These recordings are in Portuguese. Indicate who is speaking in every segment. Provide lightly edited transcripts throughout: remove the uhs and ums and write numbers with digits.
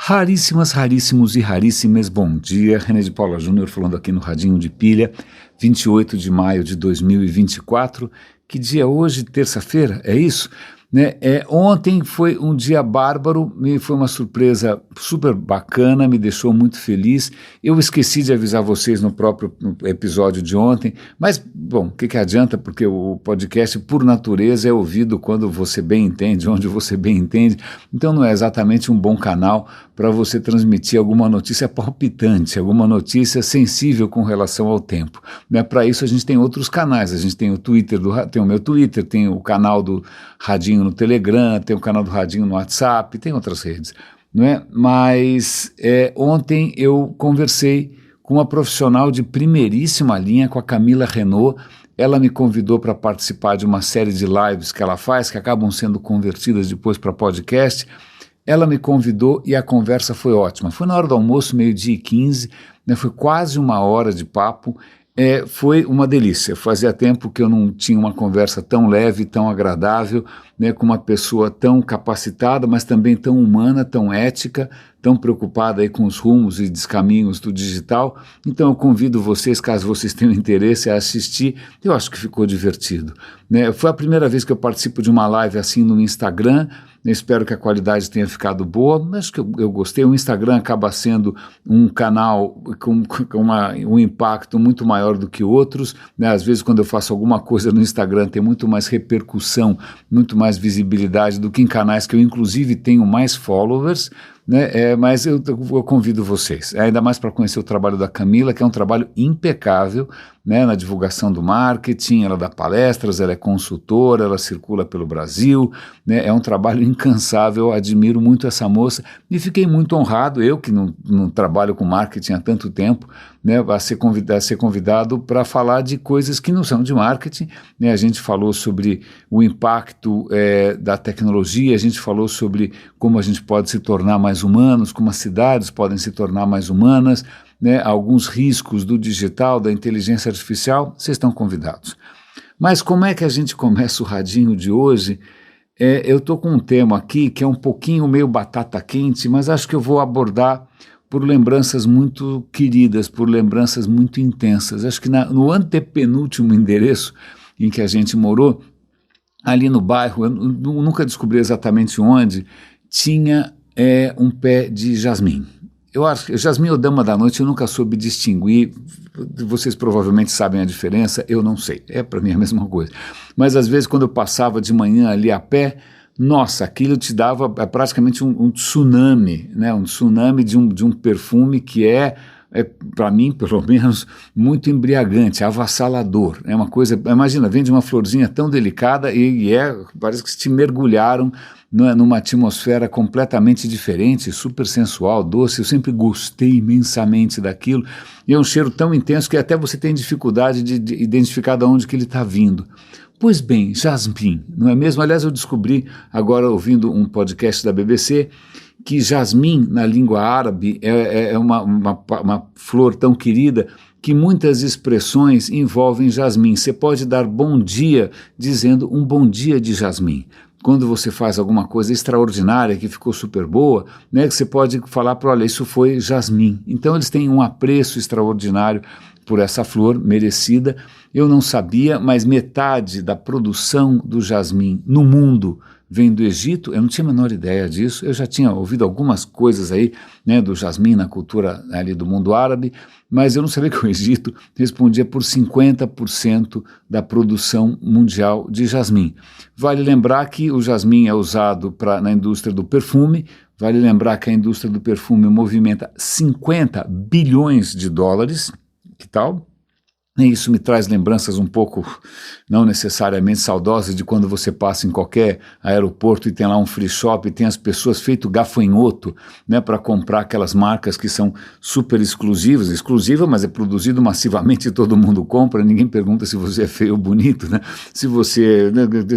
Speaker 1: Raríssimas, raríssimos e raríssimas, bom dia. René de Paula Júnior falando aqui no Radinho de Pilha, 28 de maio de 2024. Que dia é hoje? Terça-feira? É isso? Ontem foi um dia bárbaro, foi uma surpresa super bacana, me deixou muito feliz. Eu esqueci de avisar vocês no próprio episódio de ontem, mas, bom, o que adianta, porque o podcast, por natureza, é ouvido quando você bem entende, onde você bem entende, então não é exatamente um bom canal para você transmitir alguma notícia palpitante, alguma notícia sensível com relação ao tempo. Para isso a gente tem outros canais, a gente tem o Twitter, tem o meu Twitter, tem o canal do Radinho no Telegram, tem o canal do Radinho no WhatsApp, tem outras redes, não é? Mas ontem eu conversei com uma profissional de primeiríssima linha, com a Camila Renault. Ela me convidou para participar de uma série de lives que ela faz, que acabam sendo convertidas depois para podcast. Ela me convidou e a conversa foi ótima. Foi na hora do almoço, 12h15, foi quase uma hora de papo. Foi uma delícia. Fazia tempo que eu não tinha uma conversa tão leve, tão agradável, com uma pessoa tão capacitada, mas também tão humana, tão ética, tão preocupada aí com os rumos e descaminhos do digital. Então eu convido vocês, caso vocês tenham interesse, a assistir. Eu acho que ficou divertido. Foi a primeira vez que eu participo de uma live assim no Instagram. Eu espero que a qualidade tenha ficado boa, mas acho que eu gostei. O Instagram acaba sendo um canal com um impacto muito maior do que outros, Às vezes quando eu faço alguma coisa no Instagram tem muito mais repercussão, muito mais visibilidade do que em canais que eu inclusive tenho mais followers, mas eu convido vocês, ainda mais para conhecer o trabalho da Camila, que é um trabalho impecável, na divulgação do marketing. Ela dá palestras, ela é consultora, ela circula pelo Brasil, é um trabalho incansável. Eu admiro muito essa moça e fiquei muito honrado, eu que não trabalho com marketing há tanto tempo, a ser convidado para falar de coisas que não são de marketing. A gente falou sobre o impacto da tecnologia, a gente falou sobre como a gente pode se tornar mais humanos, como as cidades podem se tornar mais humanas, alguns riscos do digital, da inteligência artificial. Vocês estão convidados. Mas como é que a gente começa o Radinho de hoje? Eu estou com um tema aqui que é um pouquinho meio batata quente, mas acho que eu vou abordar por lembranças muito queridas, por lembranças muito intensas. Acho que no antepenúltimo endereço em que a gente morou, ali no bairro, eu nunca descobri exatamente onde, tinha um pé de jasmim. Eu acho que jasmim ou dama da noite eu nunca soube distinguir. Vocês provavelmente sabem a diferença, eu não sei, para mim a mesma coisa. Mas às vezes quando eu passava de manhã ali a pé, nossa, aquilo te dava praticamente um tsunami, um tsunami de um perfume que para mim, pelo menos, muito embriagante, avassalador. É uma coisa, imagina, vem de uma florzinha tão delicada parece que te mergulharam numa atmosfera completamente diferente, super sensual, doce. Eu sempre gostei imensamente daquilo, e é um cheiro tão intenso que até você tem dificuldade de identificar de onde que ele está vindo. Pois bem, jasmim, não é mesmo? Aliás, eu descobri agora, ouvindo um podcast da BBC, que jasmim, na língua árabe, é uma flor tão querida que muitas expressões envolvem jasmim. Você pode dar bom dia dizendo um bom dia de jasmim. Quando você faz alguma coisa extraordinária, que ficou super boa, que você pode falar olha, isso foi jasmim. Então eles têm um apreço extraordinário por essa flor merecida. Eu não sabia, mas metade da produção do jasmim no mundo vem do Egito. Eu não tinha a menor ideia disso. Eu já tinha ouvido algumas coisas aí, do jasmim na cultura ali do mundo árabe, mas eu não sabia que o Egito respondia por 50% da produção mundial de jasmim. Vale lembrar que o jasmim é usado na indústria do perfume. Vale lembrar que a indústria do perfume movimenta 50 bilhões de dólares. Que tal? E isso me traz lembranças um pouco, não necessariamente saudosas, de quando você passa em qualquer aeroporto e tem lá um free shop e tem as pessoas feito gafanhoto, para comprar aquelas marcas que são super exclusivas, mas é produzido massivamente e todo mundo compra. Ninguém pergunta se você é feio ou bonito, se você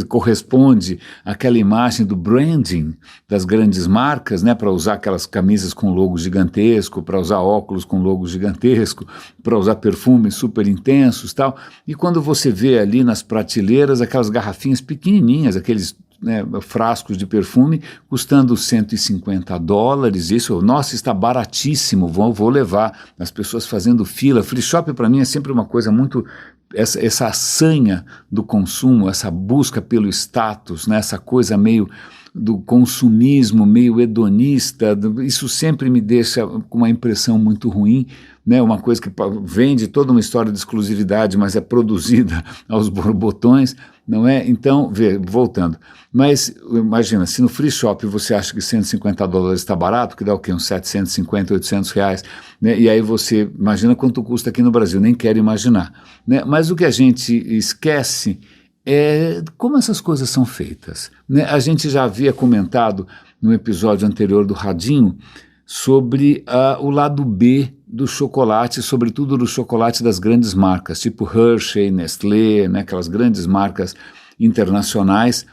Speaker 1: corresponde àquela imagem do branding das grandes marcas, para usar aquelas camisas com logo gigantesco, para usar óculos com logo gigantesco, para usar perfumes super intensos, tal. E quando você vê ali nas prateleiras aquelas garrafinhas pequenininhas, aqueles né, frascos de perfume custando $150. Isso, nossa, está baratíssimo, vou levar. As pessoas fazendo fila. Free shop para mim é sempre uma coisa muito... Essa sanha do consumo, essa busca pelo status, né, essa coisa meio do consumismo, meio hedonista, isso sempre me deixa com uma impressão muito ruim, né, uma coisa que vende toda uma história de exclusividade, mas é produzida aos borbotões, não é? Então, voltando, mas imagina, se no free shop você acha que $150 está barato, que dá o quê? Uns 750, 800 reais, né? E aí você imagina quanto custa aqui no Brasil, nem quero imaginar, né? Mas o que a gente esquece é como essas coisas são feitas, né? A gente já havia comentado no episódio anterior do Radinho sobre o lado B do chocolate, sobretudo do chocolate das grandes marcas, tipo Hershey, Nestlé, né, aquelas grandes marcas internacionais,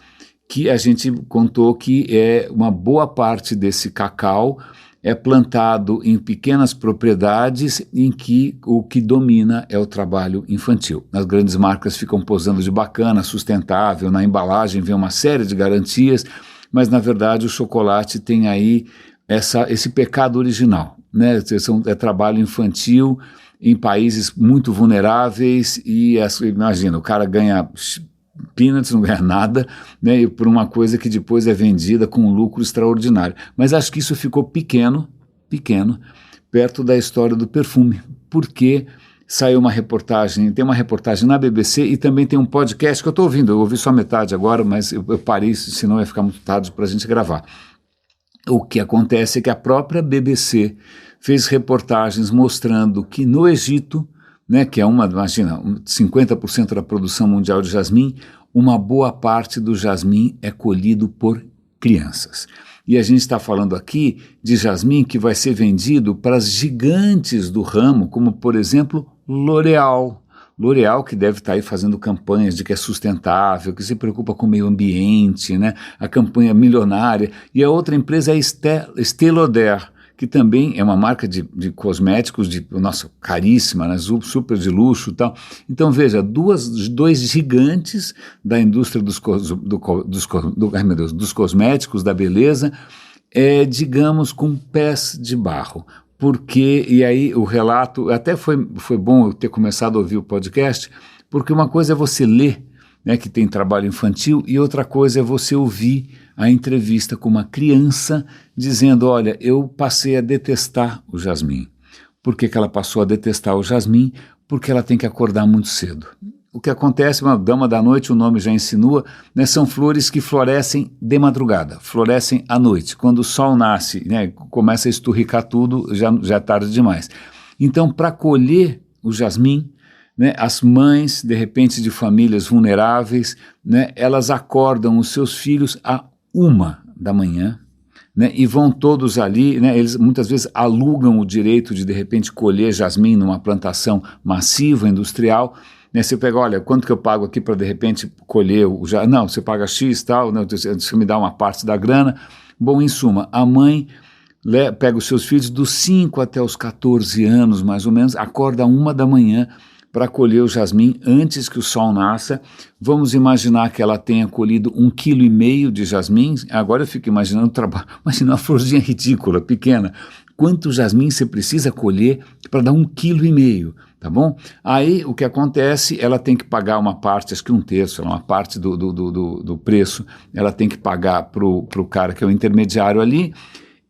Speaker 1: que a gente contou que uma boa parte desse cacau é plantado em pequenas propriedades em que o que domina é o trabalho infantil. As grandes marcas ficam posando de bacana, sustentável, na embalagem vem uma série de garantias, mas na verdade o chocolate tem aí esse pecado original, né? É trabalho infantil em países muito vulneráveis e imagina, o cara ganha peanuts, não ganha nada, né? E por uma coisa que depois é vendida com um lucro extraordinário. Mas acho que isso ficou pequeno, perto da história do perfume, porque saiu uma reportagem, tem uma reportagem na BBC e também tem um podcast que eu estou ouvindo, eu ouvi só metade agora, mas eu parei, senão ia ficar muito tarde para a gente gravar. O que acontece é que a própria BBC fez reportagens mostrando que no Egito, né, que é imagina, 50% da produção mundial de jasmim, uma boa parte do jasmim é colhido por crianças. E a gente está falando aqui de jasmim que vai ser vendido para as gigantes do ramo, como por exemplo L'Oréal. L'Oréal que deve estar aí fazendo campanhas de que é sustentável, que se preocupa com o meio ambiente, né? A campanha milionária. E a outra empresa é a Estée Lauder, que também é uma marca de cosméticos, nossa, caríssima, né? Super de luxo e tal. Então veja, dois gigantes da indústria dos cosméticos, da beleza, digamos, com pés de barro. Porque, e aí o relato, até foi bom eu ter começado a ouvir o podcast, porque uma coisa é você ler, né, que tem trabalho infantil, e outra coisa é você ouvir a entrevista com uma criança dizendo, olha, eu passei a detestar o jasmim. Por que ela passou a detestar o jasmim? Porque ela tem que acordar muito cedo. O que acontece, uma dama da noite, o nome já insinua, né, são flores que florescem de madrugada, florescem à noite. Quando o sol nasce, né, começa a esturricar tudo, já é tarde demais. Então, para colher o jasmim, né, as mães, de repente, de famílias vulneráveis, né, elas acordam os seus filhos à 1h, né, e vão todos ali, né, eles muitas vezes alugam o direito de repente, colher jasmim numa plantação massiva, industrial. Né, você pega, olha, quanto que eu pago aqui para de repente colher o jasmim? Não, você paga X tal, não, você me dá uma parte da grana. Bom, em suma, a mãe pega os seus filhos dos 5 até os 14 anos, mais ou menos, acorda à 1h para colher o jasmim antes que o sol nasça. Vamos imaginar que ela tenha colhido 1,5 kg de jasmim. Agora eu fico imaginando o trabalho, imagina uma florzinha ridícula, pequena. Quanto jasmim você precisa colher para dar 1,5 kg? Tá bom? Aí o que acontece, ela tem que pagar uma parte, acho que 1/3, uma parte do preço, ela tem que pagar para o cara que é o intermediário ali,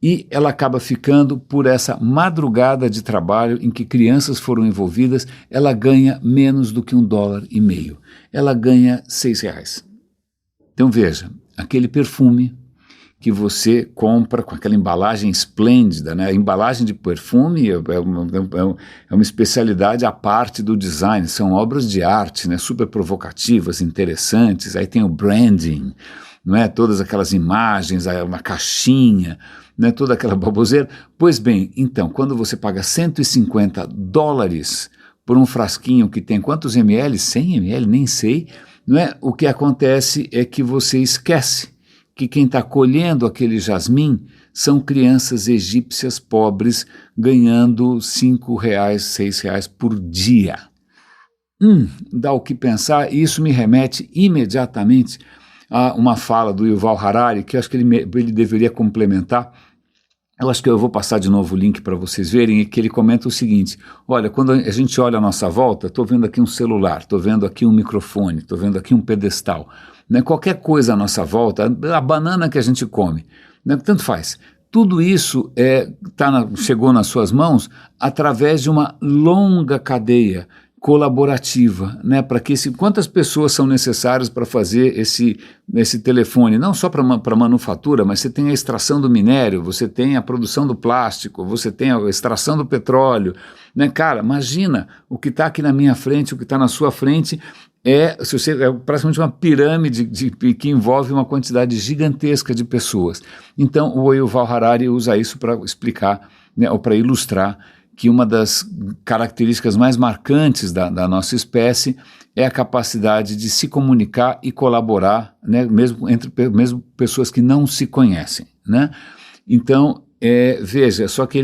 Speaker 1: e ela acaba ficando por essa madrugada de trabalho em que crianças foram envolvidas, ela ganha menos do que $1,50. Ela ganha R$6. Então veja, aquele perfume que você compra com aquela embalagem esplêndida, né? A embalagem de perfume é uma especialidade à parte do design, são obras de arte, né? Super provocativas, interessantes, aí tem o branding, não é? Todas aquelas imagens, uma caixinha, né? Toda aquela baboseira. Pois bem, então, quando você paga $150 por um frasquinho que tem quantos ml? 100 ml, nem sei, não é? O que acontece é que você esquece que quem está colhendo aquele jasmim são crianças egípcias pobres ganhando R$5, R$6 por dia. Dá o que pensar, e isso me remete imediatamente há uma fala do Yuval Harari que eu acho que ele deveria complementar. Eu acho que eu vou passar de novo o link para vocês verem, que ele comenta o seguinte: olha, quando a gente olha à nossa volta, estou vendo aqui um celular, estou vendo aqui um microfone, estou vendo aqui um pedestal, né? Qualquer coisa à nossa volta, a banana que a gente come, né? Tanto faz. Tudo isso chegou nas suas mãos através de uma longa cadeia colaborativa, né, para que quantas pessoas são necessárias para fazer esse telefone, não só para manufatura, mas você tem a extração do minério, você tem a produção do plástico, você tem a extração do petróleo, né, cara, imagina o que está aqui na minha frente, o que está na sua frente, é praticamente uma pirâmide que envolve uma quantidade gigantesca de pessoas. Então o Yuval Harari usa isso para explicar, né, ou para ilustrar que uma das características mais marcantes da nossa espécie é a capacidade de se comunicar e colaborar, né, mesmo pessoas que não se conhecem, né? Então, veja, só que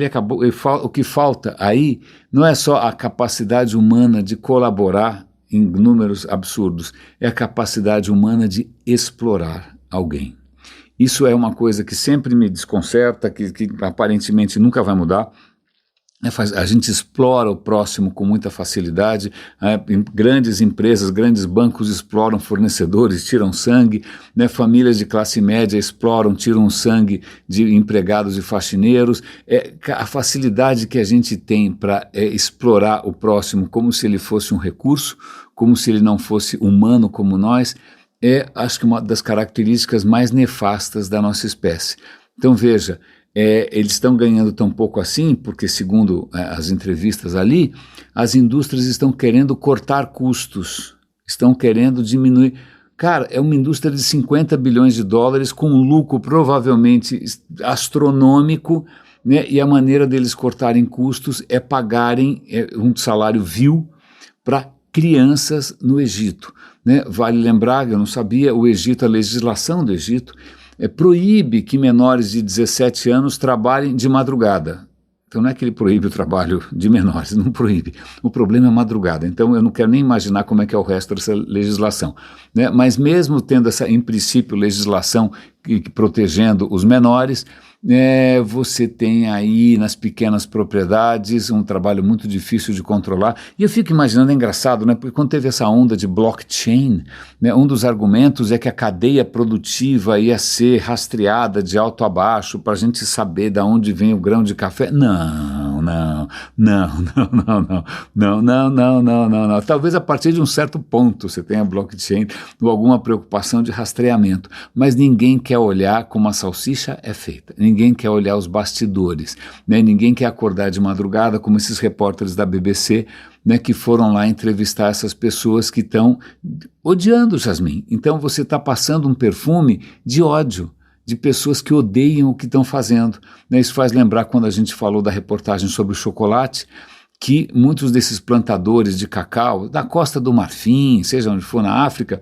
Speaker 1: o que falta aí não é só a capacidade humana de colaborar em números absurdos, é a capacidade humana de explorar alguém. Isso é uma coisa que sempre me desconcerta, que aparentemente nunca vai mudar. A gente explora o próximo com muita facilidade, grandes empresas, grandes bancos exploram fornecedores, tiram sangue, né? Famílias de classe média exploram, tiram sangue de empregados e faxineiros. A facilidade que a gente tem para explorar o próximo como se ele fosse um recurso, como se ele não fosse humano como nós, acho que uma das características mais nefastas da nossa espécie. Então veja, eles estão ganhando tão pouco assim, porque segundo as entrevistas ali, as indústrias estão querendo cortar custos, estão querendo diminuir. Cara, é uma indústria de 50 bilhões de dólares com um lucro provavelmente astronômico, né? E a maneira deles cortarem custos é pagarem um salário vil para crianças no Egito, né? Vale lembrar, eu não sabia, o Egito, a legislação do Egito proíbe que menores de 17 anos trabalhem de madrugada. Então não é que ele proíbe o trabalho de menores, não proíbe. O problema é a madrugada. Então eu não quero nem imaginar como é que é o resto dessa legislação, né? Mas mesmo tendo essa, em princípio, legislação protegendo os menores, você tem aí nas pequenas propriedades um trabalho muito difícil de controlar. E eu fico imaginando, é engraçado, né? Porque quando teve essa onda de blockchain, né, um dos argumentos é que a cadeia produtiva ia ser rastreada de alto a baixo para a gente saber de onde vem o grão de café. Não. Talvez a partir de um certo ponto você tenha blockchain ou alguma preocupação de rastreamento, mas ninguém quer olhar como a salsicha é feita. Ninguém quer olhar os bastidores, né? Ninguém quer acordar de madrugada como esses repórteres da BBC, né, que foram lá entrevistar essas pessoas que estão odiando o Jasmim. Então você está passando um perfume de ódio, de pessoas que odeiam o que estão fazendo, né? Isso faz lembrar quando a gente falou da reportagem sobre o chocolate, que muitos desses plantadores de cacau, da Costa do Marfim, seja onde for na África,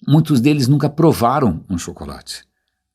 Speaker 1: muitos deles nunca provaram um chocolate.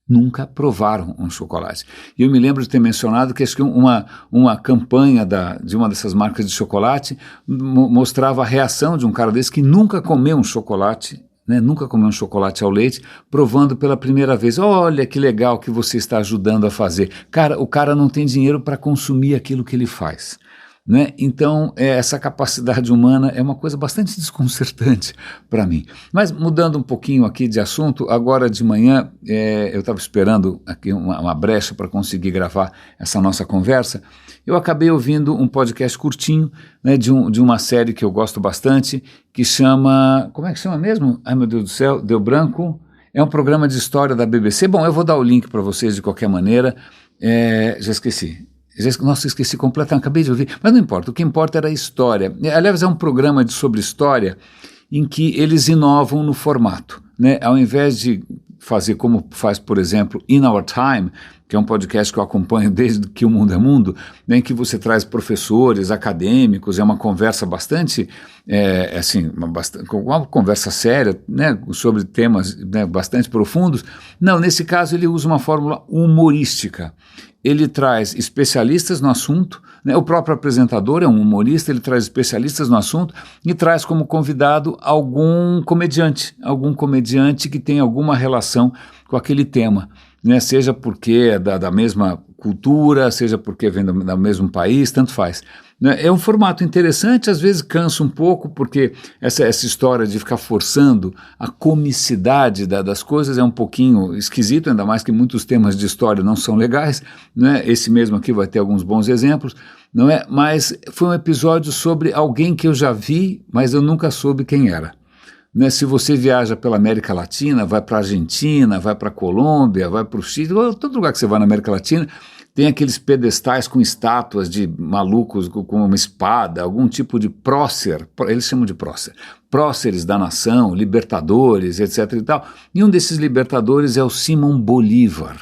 Speaker 1: Nunca provaram um chocolate. E eu me lembro de ter mencionado que acho que uma campanha de uma dessas marcas de chocolate mostrava a reação de um cara desse que nunca comeu um chocolate, né, nunca comeu um chocolate ao leite, provando pela primeira vez. Olha que legal que você está ajudando a fazer. Cara, o cara não tem dinheiro para consumir aquilo que ele faz, né? Então, essa capacidade humana é uma coisa bastante desconcertante para mim. Mas mudando um pouquinho aqui de assunto, agora de manhã eu estava esperando aqui uma brecha para conseguir gravar essa nossa conversa. Eu acabei ouvindo um podcast curtinho, né, de uma série que eu gosto bastante, que chama... Como é que chama mesmo? Ai, meu Deus do céu, deu branco. É um programa de história da BBC. Bom, eu vou dar o link para vocês de qualquer maneira. Já esqueci. Nossa, esqueci completamente, acabei de ouvir, mas não importa, o que importa era a história. Aliás, é um programa sobre história em que eles inovam no formato, né? Ao invés de fazer como faz, por exemplo, In Our Time, que é um podcast que eu acompanho desde que o mundo é mundo, né, em que você traz professores, acadêmicos, é uma conversa bastante, uma conversa séria, né, sobre temas, né, bastante profundos. Não, nesse caso ele usa uma fórmula humorística. ele traz especialistas no assunto, né? O próprio apresentador é um humorista, ele traz especialistas no assunto e traz como convidado algum comediante que tem alguma relação com aquele tema, né? Seja porque é da mesma cultura, seja porque vem do mesmo país, tanto faz. É um formato interessante, às vezes cansa um pouco, porque essa história de ficar forçando a comicidade das coisas é um pouquinho esquisito, ainda mais que muitos temas de história não são legais, né? Esse mesmo aqui vai ter alguns bons exemplos, não é? Mas foi um episódio sobre alguém que eu já vi, mas eu nunca soube quem era. Né, se você viaja pela América Latina, vai para a Argentina, vai para a Colômbia, vai para o Chile, todo lugar que você vai na América Latina, tem aqueles pedestais com estátuas de malucos com uma espada, algum tipo de prócer, eles chamam de prócer, próceres da nação, libertadores, etc. e tal. E um desses libertadores é o Simão Bolívar.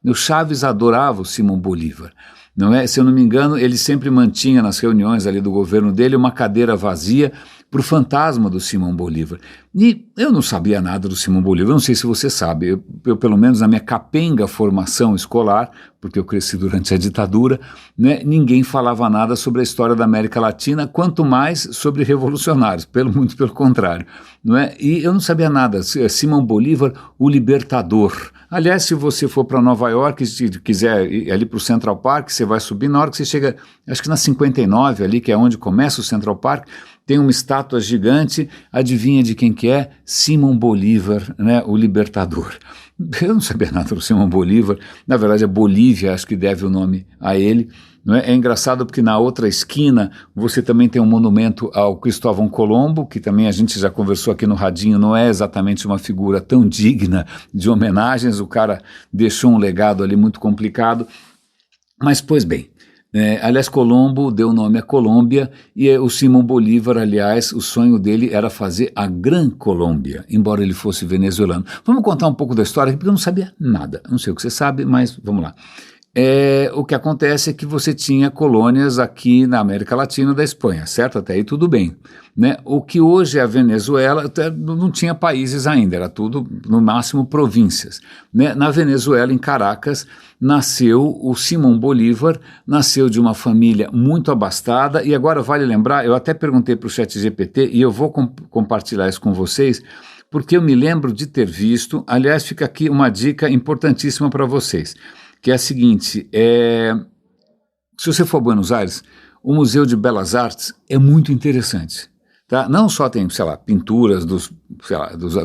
Speaker 1: O Chaves adorava o Simão Bolívar. Não é? Se eu não me engano, ele sempre mantinha nas reuniões ali do governo dele uma cadeira vazia para o fantasma do Simão Bolívar. E eu não sabia nada do Simão Bolívar, eu não sei se você sabe, eu pelo menos na minha capenga formação escolar, porque eu cresci durante a ditadura, né, ninguém falava nada sobre a história da América Latina, quanto mais sobre revolucionários, muito pelo contrário. Não é? E eu não sabia nada, Simão Bolívar, o libertador. Aliás, se você for para Nova York, se quiser ir ali para o Central Park, você vai subir, na hora que você chega, acho que na 59 ali, que é onde começa o Central Park, tem uma estátua gigante, adivinha de quem que é? Simão Bolívar, né, o libertador. Eu não sabia nada do Simão Bolívar, na verdade a Bolívia acho que deve o nome a ele. Não é? É engraçado porque na outra esquina você também tem um monumento ao Cristóvão Colombo, que também a gente já conversou aqui no Radinho, não é exatamente uma figura tão digna de homenagens, o cara deixou um legado ali muito complicado, mas pois bem. Aliás, Colombo deu nome à Colômbia e o Simão Bolívar, aliás, o sonho dele era fazer a Gran Colômbia, embora ele fosse venezuelano. Vamos contar um pouco da história aqui, porque eu não sabia nada. Não sei o que você sabe, mas vamos lá. O que acontece é que você tinha colônias aqui na América Latina da Espanha, certo? Até aí tudo bem. Né? O que hoje é a Venezuela não tinha países ainda, era tudo no máximo províncias. Né? Na Venezuela, em Caracas, nasceu o Simão Bolívar, nasceu de uma família muito abastada, e agora vale lembrar, eu até perguntei para o ChatGPT e eu vou compartilhar isso com vocês, porque eu me lembro de ter visto, aliás, fica aqui uma dica importantíssima para vocês, que é a seguinte, se você for a Buenos Aires, o Museu de Belas Artes é muito interessante. Tá? Não só tem, sei lá, pinturas dos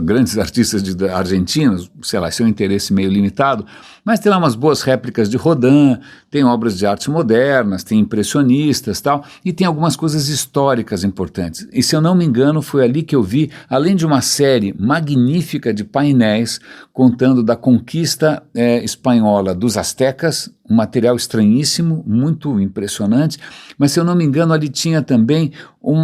Speaker 1: grandes artistas argentinos, sei lá, seu interesse meio limitado, mas tem lá umas boas réplicas de Rodin, tem obras de arte modernas, tem impressionistas tal, e tem algumas coisas históricas importantes. E se eu não me engano, foi ali que eu vi, além de uma série magnífica de painéis contando da conquista espanhola dos astecas, um material estranhíssimo, muito impressionante, mas se eu não me engano ali tinha também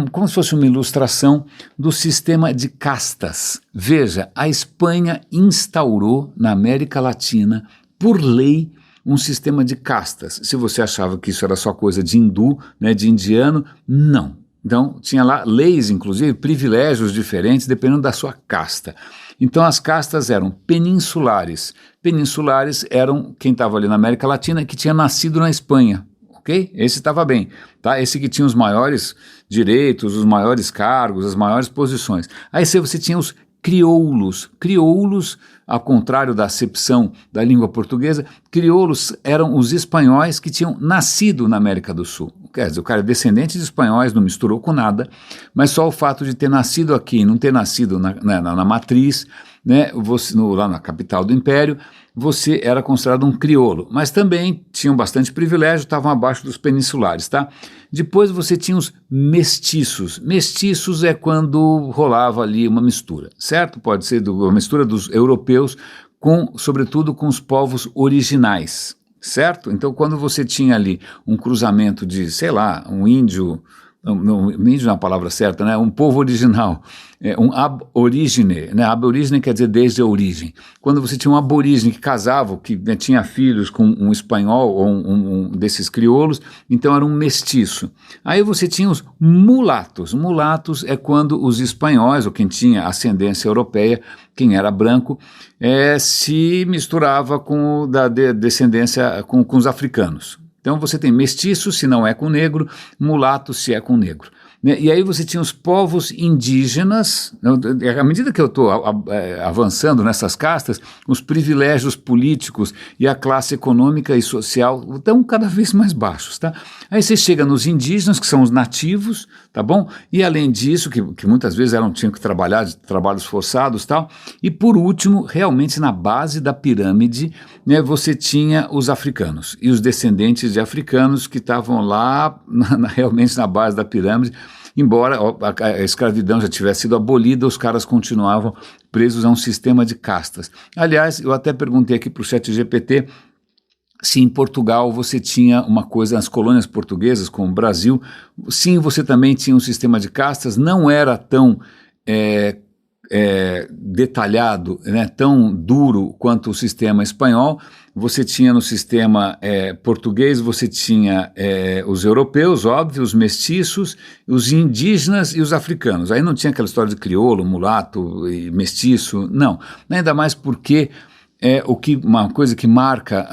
Speaker 1: como se fosse uma ilustração do sistema de castas. Veja, a Espanha instaurou na América Latina, por lei, um sistema de castas. Se você achava que isso era só coisa de hindu, né, de indiano, não. Então tinha lá leis, inclusive, privilégios diferentes dependendo da sua casta. Então as castas eram peninsulares. Peninsulares eram quem estava ali na América Latina que tinha nascido na Espanha, ok? Esse estava bem, tá? Esse que tinha os maiores direitos, os maiores cargos, as maiores posições. Aí você tinha os crioulos. Crioulos, ao contrário da acepção da língua portuguesa, crioulos eram os espanhóis que tinham nascido na América do Sul. Quer dizer, o cara é descendente de espanhóis, não misturou com nada, mas só o fato de ter nascido aqui e não ter nascido na matriz, né, lá na capital do Império, você era considerado um crioulo, mas também tinham bastante privilégio, estavam abaixo dos peninsulares, tá? Depois você tinha os mestiços. Mestiços é quando rolava ali uma mistura, certo? Pode ser uma mistura dos europeus, sobretudo com os povos originais, certo? Então quando você tinha ali um cruzamento de, sei lá, um índio índio não é a palavra certa, né? Um povo original, um aborígene, né? Aborígene quer dizer desde a origem. Quando você tinha um aborígene que casava, que, né, tinha filhos com um espanhol ou um desses crioulos, então era um mestiço. Aí você tinha os mulatos. Mulatos é quando os espanhóis, ou quem tinha ascendência europeia, quem era branco, se misturava com da descendência com os africanos. Então você tem mestiço se não é com negro, mulato se é com negro. E aí você tinha os povos indígenas, à medida que eu estou avançando nessas castas, os privilégios políticos e a classe econômica e social estão cada vez mais baixos, tá? Aí você chega nos indígenas, que são os nativos, tá bom? E além disso, que muitas vezes tinham que trabalhar de trabalhos forçados e tal, e por último, realmente na base da pirâmide, né, você tinha os africanos e os descendentes de africanos que estavam lá realmente na base da pirâmide. Embora a escravidão já tivesse sido abolida, os caras continuavam presos a um sistema de castas. Aliás, eu até perguntei aqui para o ChatGPT se em Portugal você tinha uma coisa, nas colônias portuguesas, como o Brasil, sim, você também tinha um sistema de castas, não era tão detalhado, né, tão duro quanto o sistema espanhol. Você tinha no sistema português, você tinha os europeus, óbvio, os mestiços, os indígenas e os africanos. Aí não tinha aquela história de crioulo, mulato e mestiço, não. Ainda mais porque uma coisa que marca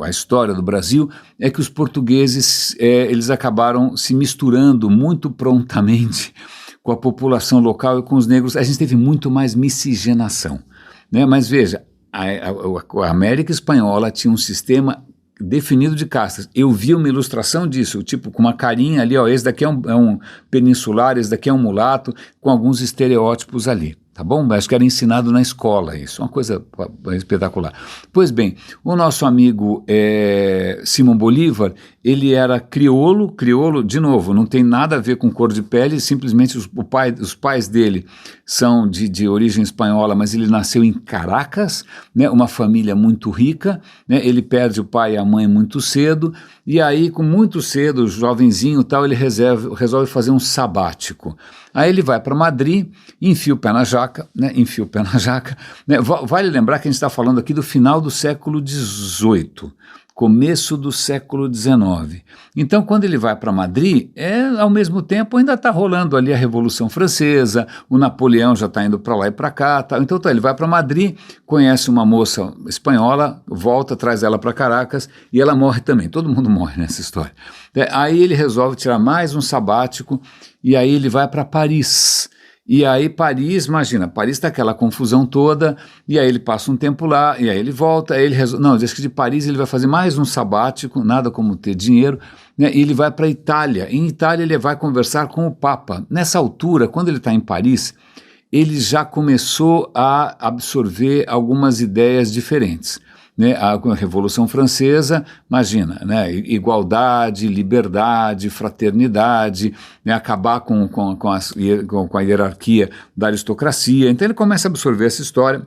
Speaker 1: a história do Brasil é que os portugueses eles acabaram se misturando muito prontamente com a população local e com os negros. A gente teve muito mais miscigenação, né? Mas veja, a América Espanhola tinha um sistema definido de castas. Eu vi uma ilustração disso, tipo com uma carinha ali, ó, esse daqui é um peninsular, esse daqui é um mulato, com alguns estereótipos ali. Tá bom? Acho que era ensinado na escola isso, uma coisa espetacular. Pois bem, o nosso amigo Simão Bolívar, ele era crioulo, de novo, não tem nada a ver com cor de pele, simplesmente os pais dele são de origem espanhola, mas ele nasceu em Caracas, né, uma família muito rica, né, ele perde o pai e a mãe muito cedo, e aí, com muito cedo, jovenzinho e tal, ele resolve fazer um sabático. Aí ele vai para Madrid, enfia o pé na jaca, né? Né? Vale lembrar que a gente está falando aqui do final do século XVIII, começo do século XIX. Então, quando ele vai para Madrid, ao mesmo tempo ainda está rolando ali a Revolução Francesa, o Napoleão já está indo para lá e para cá. Tá. Então ele vai para Madrid, conhece uma moça espanhola, volta, traz ela para Caracas e ela morre também. Todo mundo morre nessa história. Aí ele resolve tirar mais um sabático e aí ele vai para Paris. E aí Paris, imagina, Paris está aquela confusão toda, e aí ele passa um tempo lá, e aí ele volta, aí ele resolve, não, diz que de Paris ele vai fazer mais um sabático, nada como ter dinheiro, né, e ele vai para a Itália. Em Itália ele vai conversar com o Papa. Nessa altura, quando ele está em Paris, ele já começou a absorver algumas ideias diferentes. Né, a Revolução Francesa, imagina, né, igualdade, liberdade, fraternidade, né, acabar com a hierarquia da aristocracia. Então ele começa a absorver essa história,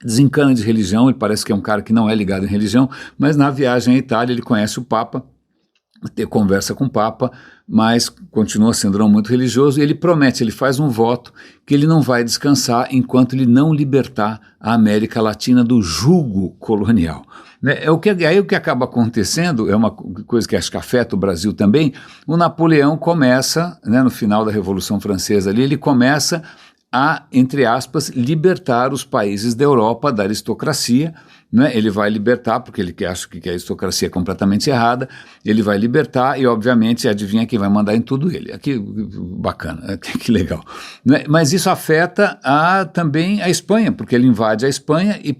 Speaker 1: desencana de religião, ele parece que é um cara que não é ligado em religião, mas na viagem à Itália ele conhece o Papa, conversa com o Papa, mas continua sendo muito religioso, e ele promete, ele faz um voto que ele não vai descansar enquanto ele não libertar a América Latina do jugo colonial. Né? Aí o que acaba acontecendo, é uma coisa que acho que afeta o Brasil também, o Napoleão começa, né, no final da Revolução Francesa ali, ele começa a, entre aspas, libertar os países da Europa da aristocracia, né? Ele vai libertar, porque ele acha que a aristocracia é completamente errada, ele vai libertar e, obviamente, adivinha quem vai mandar em tudo ele. Aqui, bacana, que legal. Né? Mas isso afeta também a Espanha, porque ele invade a Espanha e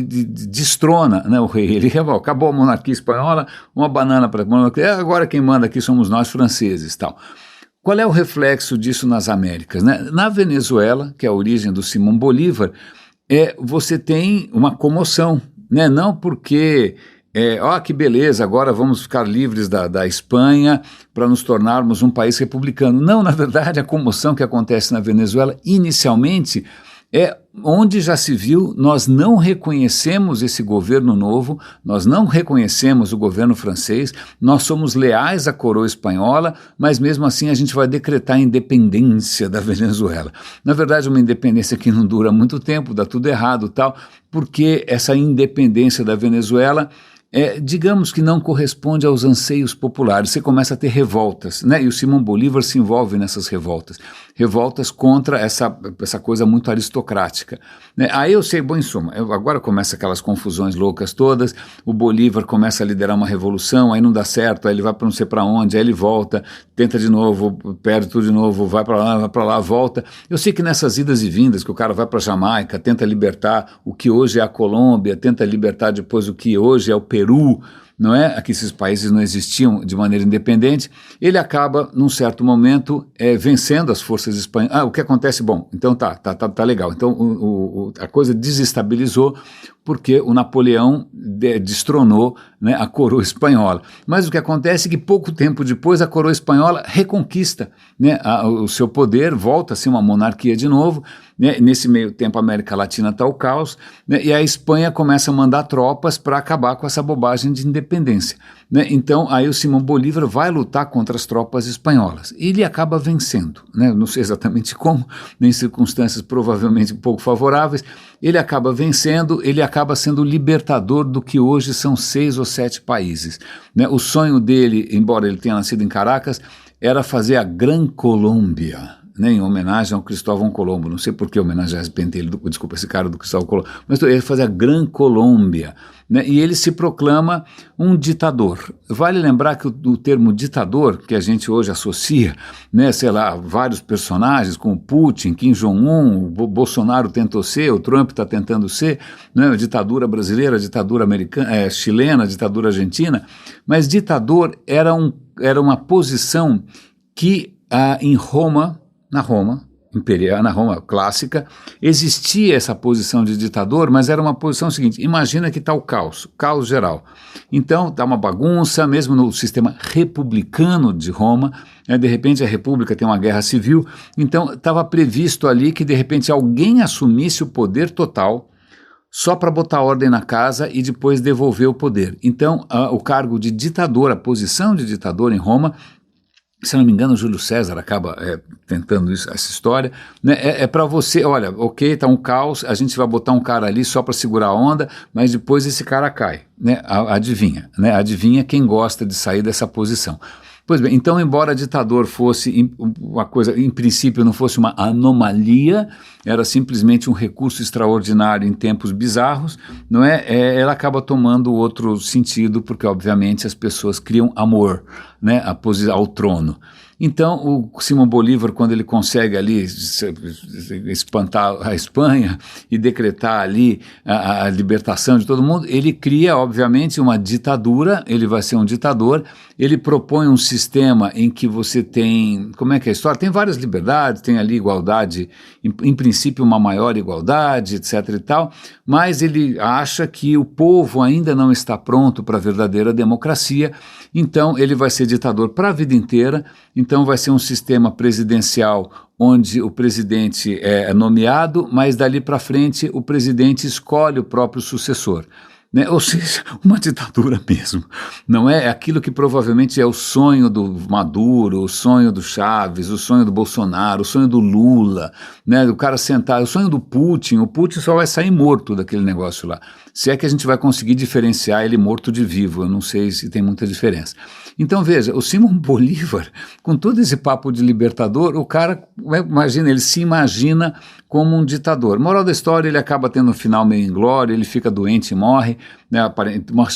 Speaker 1: destrona, né, o rei. Ele acabou a monarquia espanhola, uma banana para a monarquia, agora quem manda aqui somos nós franceses, tal. Qual é o reflexo disso nas Américas? Né? Na Venezuela, que é a origem do Simão Bolívar, você tem uma comoção, né? Não porque, que beleza, agora vamos ficar livres da Espanha para nos tornarmos um país republicano. Não, na verdade, a comoção que acontece na Venezuela, inicialmente, é onde já se viu, nós não reconhecemos esse governo novo, nós não reconhecemos o governo francês, nós somos leais à coroa espanhola, mas mesmo assim a gente vai decretar a independência da Venezuela. Na verdade, uma independência que não dura muito tempo, dá tudo errado e tal, porque essa independência da Venezuela digamos que não corresponde aos anseios populares, você começa a ter revoltas, né? E o Simão Bolívar se envolve nessas revoltas contra essa coisa muito aristocrática, né? Aí eu sei, bom, em suma, agora começa aquelas confusões loucas todas, o Bolívar começa a liderar uma revolução, aí não dá certo, aí ele vai para não sei para onde, aí ele volta, tenta de novo, perde tudo de novo, vai para lá, volta. Eu sei que nessas idas e vindas, que o cara vai para Jamaica, tenta libertar o que hoje é a Colômbia, tenta libertar depois o que hoje é o Peru, não é? Aqui esses países não existiam de maneira independente. Ele acaba, num certo momento, vencendo as forças espanholas. O que acontece? Bom, então tá legal. Então a coisa desestabilizou porque o Napoleão destronou, né, a coroa espanhola. Mas o que acontece é que pouco tempo depois a coroa espanhola reconquista, né, o seu poder, volta a ser uma monarquia de novo, né? Nesse meio tempo a América Latina está o caos, né, e a Espanha começa a mandar tropas para acabar com essa bobagem de independência, né? Então aí o Simão Bolívar vai lutar contra as tropas espanholas e ele acaba vencendo, né? Não sei exatamente como, nem circunstâncias provavelmente pouco favoráveis, ele acaba vencendo, ele acaba sendo o libertador do que hoje são 6 ou 7 países, né? O sonho dele, embora ele tenha nascido em Caracas, era fazer a Gran Colômbia, né, em homenagem ao Cristóvão Colombo. Não sei por que homenagear esse cara do Cristóvão Colombo, mas ele fazia a Gran Colômbia, né, e ele se proclama um ditador. Vale lembrar que o termo ditador, que a gente hoje associa, né, sei lá, vários personagens, como Putin, Kim Jong-un, o Bolsonaro tentou ser, o Trump está tentando ser, né, a ditadura brasileira, a ditadura americana, chilena, a ditadura argentina, mas ditador era uma posição que em Roma, na Roma imperial, na Roma clássica, existia essa posição de ditador, mas era uma posição seguinte: imagina que está o caos geral. Então está uma bagunça, mesmo no sistema republicano de Roma, né, de repente a república tem uma guerra civil, então estava previsto ali que de repente alguém assumisse o poder total, só para botar ordem na casa e depois devolver o poder. Então o cargo de ditador, a posição de ditador em Roma, se não me engano, Júlio César acaba tentando essa história, né? É para você, olha, ok, tá um caos, a gente vai botar um cara ali só para segurar a onda, mas depois esse cara cai, né? Adivinha, né? Adivinha quem gosta de sair dessa posição. Pois bem, então, embora ditador fosse uma coisa, em princípio não fosse uma anomalia, era simplesmente um recurso extraordinário em tempos bizarros, não é? Ela acaba tomando outro sentido, porque obviamente as pessoas criam amor, né, ao trono. Então, o Simão Bolívar, quando ele consegue ali espantar a Espanha e decretar ali a libertação de todo mundo, ele cria, obviamente, uma ditadura, ele vai ser um ditador, ele propõe um sistema em que você tem, como é que é a história? Tem várias liberdades, tem ali igualdade, em princípio uma maior igualdade, etc e tal, mas ele acha que o povo ainda não está pronto para a verdadeira democracia, então ele vai ser ditador para a vida inteira. Então vai ser um sistema presidencial onde o presidente é nomeado, mas dali para frente o presidente escolhe o próprio sucessor, né? Ou seja, uma ditadura mesmo. Não é aquilo que provavelmente é o sonho do Maduro, o sonho do Chaves, o sonho do Bolsonaro, o sonho do Lula, né? Do cara sentar, o sonho do Putin. O Putin só vai sair morto daquele negócio lá. Se é que a gente vai conseguir diferenciar ele morto de vivo, eu não sei se tem muita diferença. Então veja, o Simão Bolívar, com todo esse papo de libertador, o cara, imagina, ele se imagina como um ditador. Moral da história, ele acaba tendo um final meio inglório, ele fica doente e morre, né,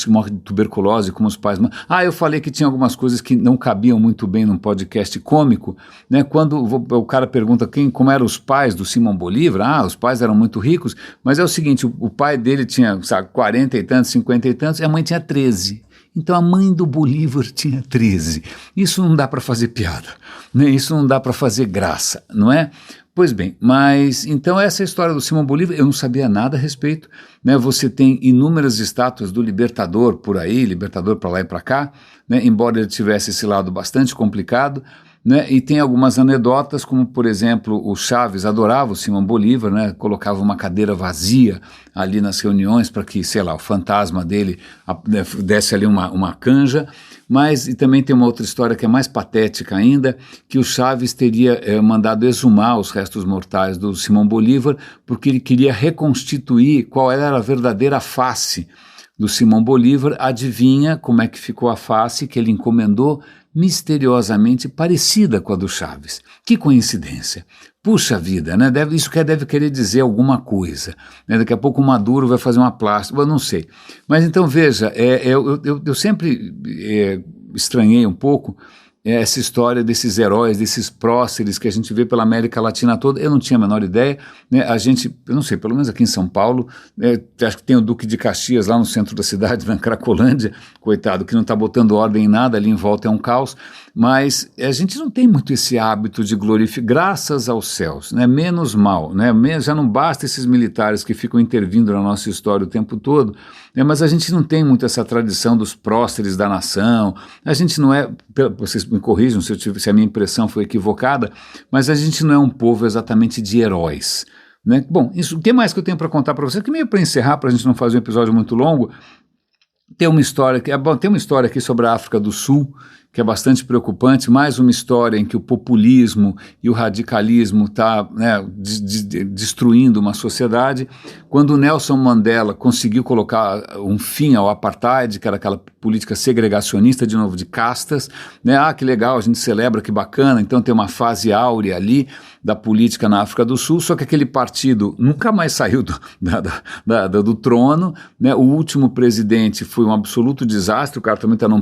Speaker 1: morre de tuberculose, como os pais. Eu falei que tinha algumas coisas que não cabiam muito bem num podcast cômico, né, quando o cara pergunta como eram os pais do Simão Bolívar, os pais eram muito ricos, mas é o seguinte, o pai dele tinha, 40 e tantos, 50 e tantos, e a mãe tinha 13. Então a mãe do Bolívar tinha 13. Isso não dá para fazer piada, né? Isso não dá para fazer graça, não é? Pois bem, mas então essa história do Simão Bolívar, eu não sabia nada a respeito, né? Você tem inúmeras estátuas do Libertador por aí, Libertador para lá e para cá, né? Embora ele tivesse esse lado bastante complicado, né? E tem algumas anedotas, como por exemplo, o Chaves adorava o Simão Bolívar, né? Colocava uma cadeira vazia ali nas reuniões para que, sei lá, o fantasma dele desse ali uma canja. Mas e também tem uma outra história que é mais patética ainda, que o Chaves teria mandado exumar os restos mortais do Simão Bolívar porque ele queria reconstituir qual era a verdadeira face do Simão Bolívar. Adivinha como é que ficou a face que ele encomendou? Misteriosamente parecida com a do Chaves. Que coincidência. Puxa vida, né? Isso deve querer dizer alguma coisa. Né? Daqui a pouco o Maduro vai fazer uma plástica, eu não sei. Mas então veja, eu sempre estranhei um pouco essa história desses heróis, desses próceres que a gente vê pela América Latina toda. Eu não tinha a menor ideia, né? A gente, eu não sei, pelo menos aqui em São Paulo, acho que tem o Duque de Caxias lá no centro da cidade, na Cracolândia, coitado, que não está botando ordem em nada, ali em volta é um caos, mas a gente não tem muito esse hábito de glorificar, graças aos céus, né? Menos mal, né? Já não basta esses militares que ficam intervindo na nossa história o tempo todo, né? Mas a gente não tem muito essa tradição dos próceres da nação, a gente não é, vocês me corrijam se a minha impressão foi equivocada, mas a gente não é um povo exatamente de heróis, né? Bom, o que mais que eu tenho para contar para vocês? Que meio para encerrar, para a gente não fazer um episódio muito longo, tem uma história aqui sobre a África do Sul, que é bastante preocupante, mais uma história em que o populismo e o radicalismo está, né, destruindo uma sociedade. Quando o Nelson Mandela conseguiu colocar um fim ao apartheid, que era aquela política segregacionista, de novo, de castas, né? Ah, que legal, a gente celebra, que bacana, então tem uma fase áurea ali da política na África do Sul, só que aquele partido nunca mais saiu do trono, né? O último presidente foi um absoluto desastre, o cara também está num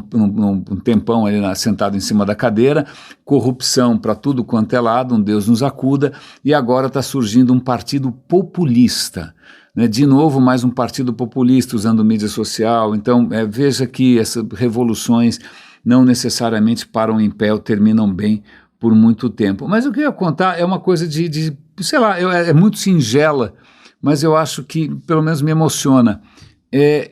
Speaker 1: tempão ali sentado em cima da cadeira, corrupção para tudo quanto é lado, um Deus nos acuda, e agora está surgindo um partido populista, né? De novo, mais um partido populista usando mídia social. Então veja que essas revoluções não necessariamente param em pé ou terminam bem por muito tempo. Mas o que eu ia contar é uma coisa sei lá, é muito singela, mas eu acho que pelo menos me emociona.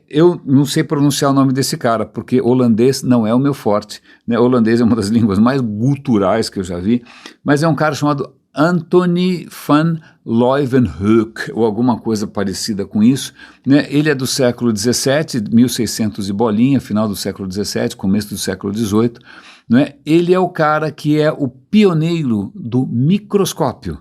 Speaker 1: Eu não sei pronunciar o nome desse cara, porque holandês não é o meu forte, né? Holandês é uma das línguas mais guturais que eu já vi, mas é um cara chamado Anthony van Leeuwenhoek, ou alguma coisa parecida com isso, né? Ele é do século XVII, 1600 e bolinha, final do século XVII, começo do século XVIII, né? Ele é o cara que é o pioneiro do microscópio.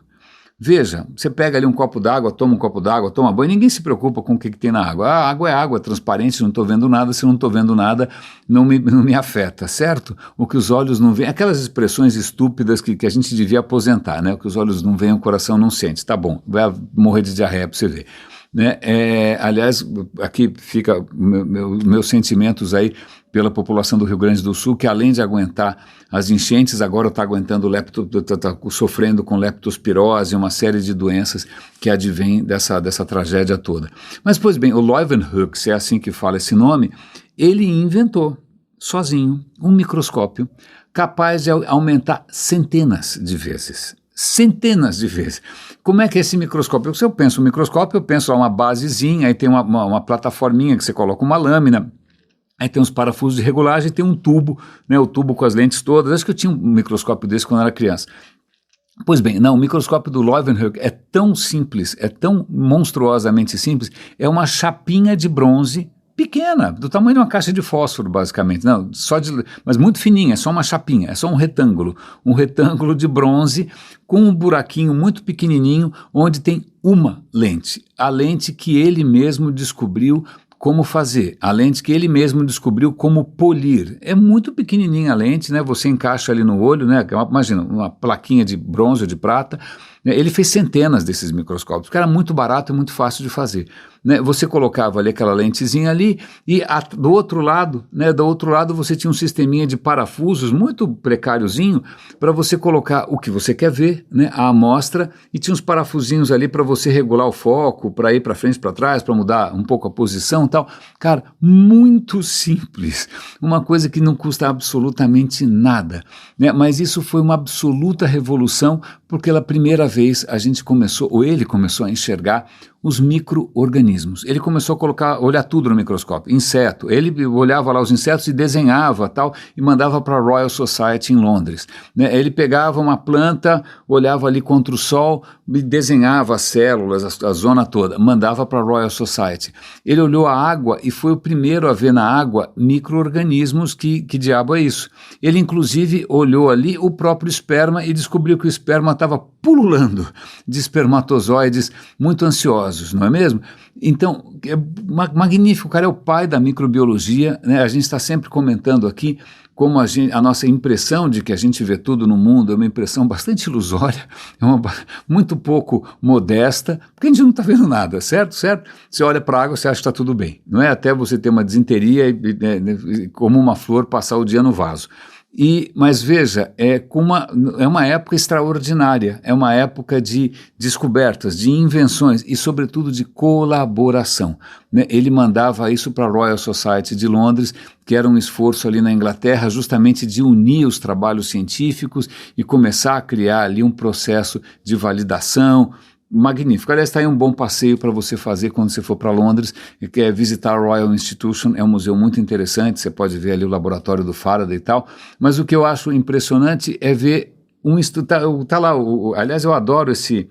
Speaker 1: Veja, você pega ali um copo d'água, toma um copo d'água, toma banho, ninguém se preocupa com o que tem na água. A água é água, transparente, não estou vendo nada, se não estou vendo nada, não me afeta, certo? O que os olhos não veem, aquelas expressões estúpidas que a gente devia aposentar, né? O que os olhos não veem, o coração não sente. Tá bom, vai morrer de diarreia para você ver. Né? Aliás, aqui fica meus sentimentos aí pela população do Rio Grande do Sul, que além de aguentar as enchentes, agora está aguentando, está sofrendo com leptospirose, uma série de doenças que advém dessa tragédia toda. Mas, pois bem, o Leeuwenhoek, se é assim que fala esse nome, ele inventou, sozinho, um microscópio capaz de aumentar centenas de vezes. Centenas de vezes. Como é que é esse microscópio? Se eu penso no microscópio, eu penso uma basezinha, aí tem uma plataforminha que você coloca uma lâmina, aí tem uns parafusos de regulagem, tem um tubo, né, o tubo com as lentes todas. Acho que eu tinha um microscópio desse quando eu era criança. Pois bem, não, o microscópio do Leeuwenhoek é tão simples, é tão monstruosamente simples, é uma chapinha de bronze pequena, do tamanho de uma caixa de fósforo, basicamente. Não, mas muito fininha, é só uma chapinha, é só um retângulo de bronze com um buraquinho muito pequenininho onde tem uma lente, a lente que ele mesmo descobriu como fazer, a lente que ele mesmo descobriu como polir. É muito pequenininha a lente, né? Você encaixa ali no olho, né? Imagina, uma plaquinha de bronze ou de prata. Ele fez centenas desses microscópios, porque era muito barato e muito fácil de fazer. Né? Você colocava ali aquela lentezinha ali e do outro lado, né, você tinha um sisteminha de parafusos muito precáriozinho para você colocar o que você quer ver, né, a amostra, e tinha uns parafusinhos ali para você regular o foco, para ir para frente, para trás, para mudar um pouco a posição e tal. Cara, muito simples, uma coisa que não custa absolutamente nada, né? Mas isso foi uma absoluta revolução, porque pela primeira vez a gente começou, ou ele começou a enxergar os micro-organismos. Ele começou a olhar tudo no microscópio, inseto. Ele olhava lá os insetos e desenhava tal, e mandava para a Royal Society em Londres. Né? Ele pegava uma planta, olhava ali contra o sol, e desenhava as células, a zona toda, mandava para a Royal Society. Ele olhou a água e foi o primeiro a ver na água micro-organismos. Que diabo é isso? Ele inclusive olhou ali o próprio esperma e descobriu que o esperma estava pululando de espermatozoides muito ansiosos, não é mesmo? Então, é magnífico, o cara é o pai da microbiologia, né? A gente está sempre comentando aqui como a nossa impressão de que a gente vê tudo no mundo é uma impressão bastante ilusória, muito pouco modesta, porque a gente não está vendo nada, certo? Você olha para a água, você acha que está tudo bem, não é? Até você ter uma desinteria e como uma flor passar o dia no vaso. Mas veja, é uma época extraordinária, é uma época de descobertas, de invenções e, sobretudo, de colaboração. Né? Ele mandava isso para a Royal Society de Londres, que era um esforço ali na Inglaterra justamente de unir os trabalhos científicos e começar a criar ali um processo de validação. Magnífico. Aliás, está aí um bom passeio para você fazer quando você for para Londres, que é visitar a Royal Institution, é um museu muito interessante, você pode ver ali o laboratório do Faraday e tal, mas o que eu acho impressionante é ver tá lá, aliás, eu adoro esse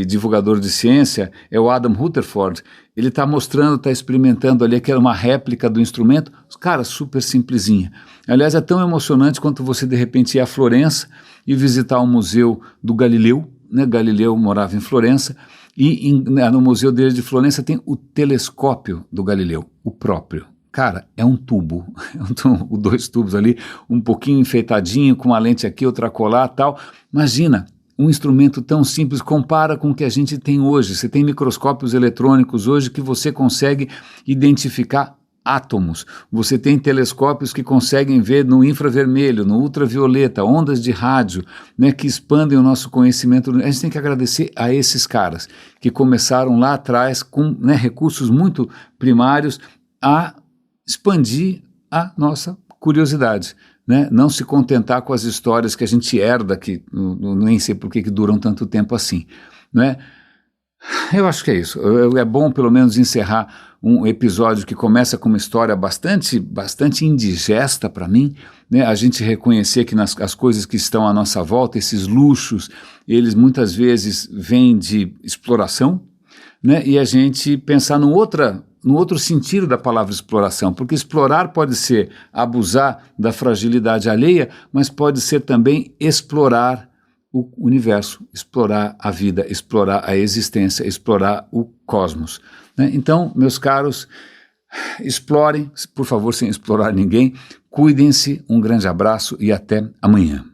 Speaker 1: divulgador de ciência, é o Adam Rutherford. Ele está mostrando, está experimentando ali, que era uma réplica do instrumento, cara, super simplesinha. Aliás, é tão emocionante quanto você de repente ir a Florença e visitar o museu do Galileu, né? Galileu morava em Florença, e no museu dele de Florença tem o telescópio do Galileu, o próprio. Cara, é um tubo, dois tubos ali, um pouquinho enfeitadinho, com uma lente aqui, outra colar, tal. Imagina, um instrumento tão simples, compara com o que a gente tem hoje. Você tem microscópios eletrônicos hoje que você consegue identificar átomos. Você tem telescópios que conseguem ver no infravermelho, no ultravioleta, ondas de rádio, né, que expandem o nosso conhecimento. A gente tem que agradecer a esses caras que começaram lá atrás com, né, recursos muito primários a expandir a nossa curiosidade. Né? Não se contentar com as histórias que a gente herda, que nem sei por que duram tanto tempo assim. Né? Eu acho que é isso. É bom pelo menos encerrar um episódio que começa com uma história bastante indigesta para mim, né? A gente reconhecer que as coisas que estão à nossa volta, esses luxos, eles muitas vezes vêm de exploração, né? E a gente pensar no outro sentido da palavra exploração, porque explorar pode ser abusar da fragilidade alheia, mas pode ser também explorar o universo, explorar a vida, explorar a existência, explorar o cosmos. Né? Então, meus caros, explorem, por favor, sem explorar ninguém, cuidem-se, um grande abraço e até amanhã.